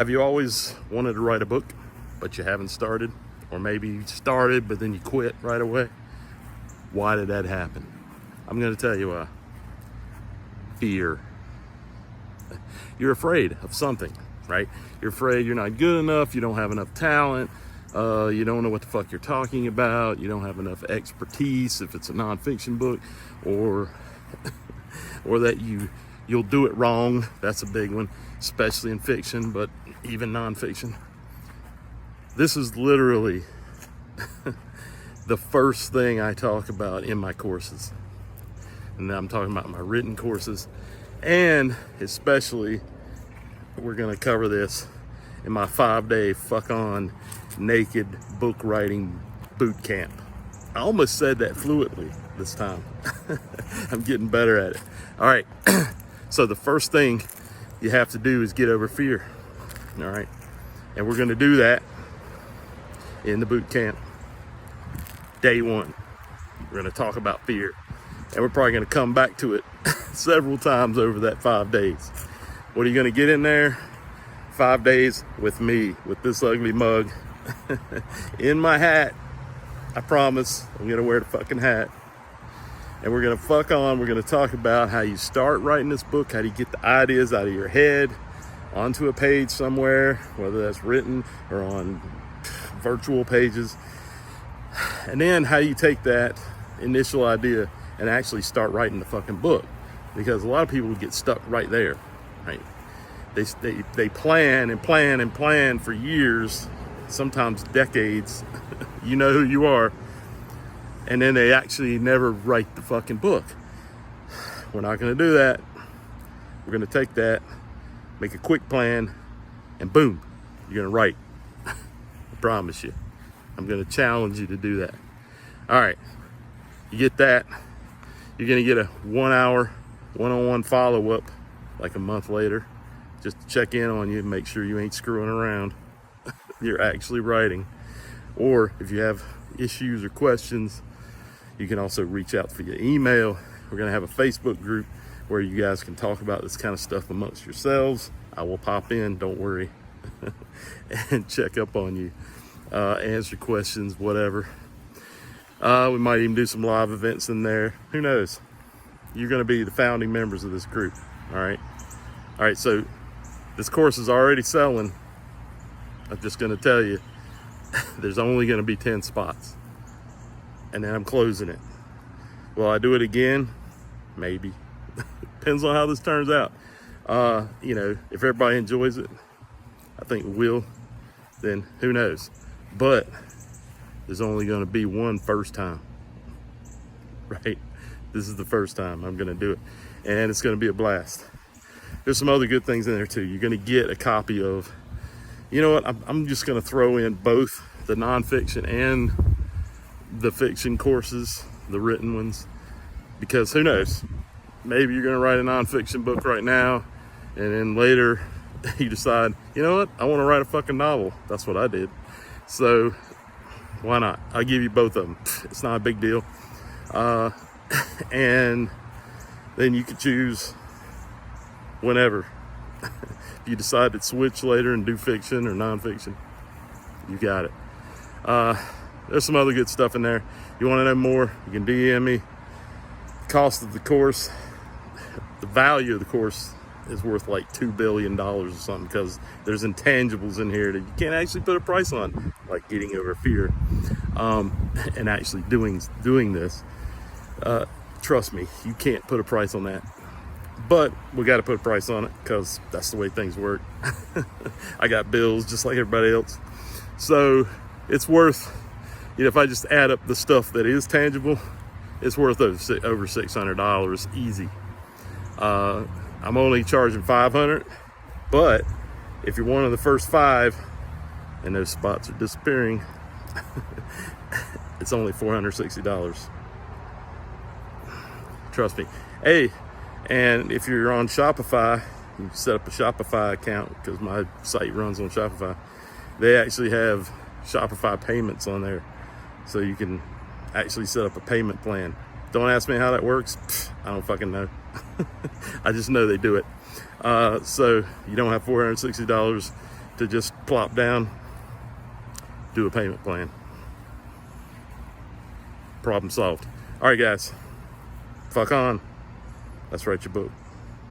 Have you always wanted to write a book, but you haven't started? Or maybe you started, but then you quit right away? Why did that happen? I'm going to tell you why. Fear. You're afraid of something, right? You're afraid you're not good enough, you don't have enough talent, you don't know what the fuck you're talking about, you don't have enough expertise if it's a nonfiction book, or that you'll do it wrong. That's a big one, especially in fiction, but even nonfiction. This is literally the first thing I talk about in my courses. And I'm talking about my written courses, and especially we're going to cover this in my 5-day fuck on naked book writing boot camp. I almost said that fluently this time. I'm getting better at it. All right. So the first thing you have to do is get over fear. All right. And we're going to do that in the boot camp. Day one, we're going to talk about fear. And we're probably going to come back to it several times over that 5 days. What are you going to get in there? 5 days with me, with this ugly mug in my hat. I promise I'm going to wear the fucking hat. And we're going to we're going to talk about how you start writing this book, how do you get the ideas out of your head onto a page somewhere, whether that's written or on virtual pages. And then how you take that initial idea and actually start writing the fucking book. Because a lot of people get stuck right there, right? They plan and plan and plan for years, sometimes decades. You know who you are. And then they actually never write the fucking book. We're not going to do that. We're going to take that, make a quick plan, and boom, you're going to write. I promise you. I'm going to challenge you to do that. All right. You get that. You're going to get a 1 hour one-on-one follow-up like a month later, just to check in on you and make sure you ain't screwing around. You're actually writing. Or if you have issues or questions, you can also reach out via email. We're going to have a Facebook group where you guys can talk about this kind of stuff amongst yourselves. I will pop in, don't worry, and check up on you, answer questions, whatever. We might even do some live events in there. Who knows? You're going to be the founding members of this group. All right. So this course is already selling. I'm just going to tell you, there's only going to be 10 spots. And then I'm closing it. Will I do it again? Maybe. Depends on how this turns out. If everybody enjoys it, I think we will. Then who knows? But there's only going to be one first time. Right? This is the first time I'm going to do it. And it's going to be a blast. There's some other good things in there too. You're going to get a copy of, you know what? I'm just going to throw in both the nonfiction and the fiction courses, the written ones, because who knows? Maybe you're going to write a nonfiction book right now, and then later you decide, you know what? I want to write a fucking novel. That's what I did. So why not? I'll give you both of them. It's not a big deal. And then you can choose whenever. If you decide to switch later and do fiction or nonfiction, you got it. There's some other good stuff in there. You want to know more, you can DM me. Cost of the course, the value of the course is worth like $2 billion or something, because there's intangibles in here that you can't actually put a price on, like getting over fear, and actually doing this. Trust me, you can't put a price on that. But we got to put a price on it because that's the way things work. I got bills just like everybody else. So it's worth, if I just add up the stuff that is tangible, it's worth over $600 easy. I'm only charging $500, but if you're one of the first 5 and those spots are disappearing, it's only $460. Trust me. Hey, and if you're on Shopify, you set up a Shopify account, because my site runs on Shopify. They actually have Shopify payments on there, so you can actually set up a payment plan. Don't ask me how that works. I don't fucking know. I just know they do it. So you don't have $460 to just plop down, do a payment plan. Problem solved. All right, guys, fuck on. Let's write your book.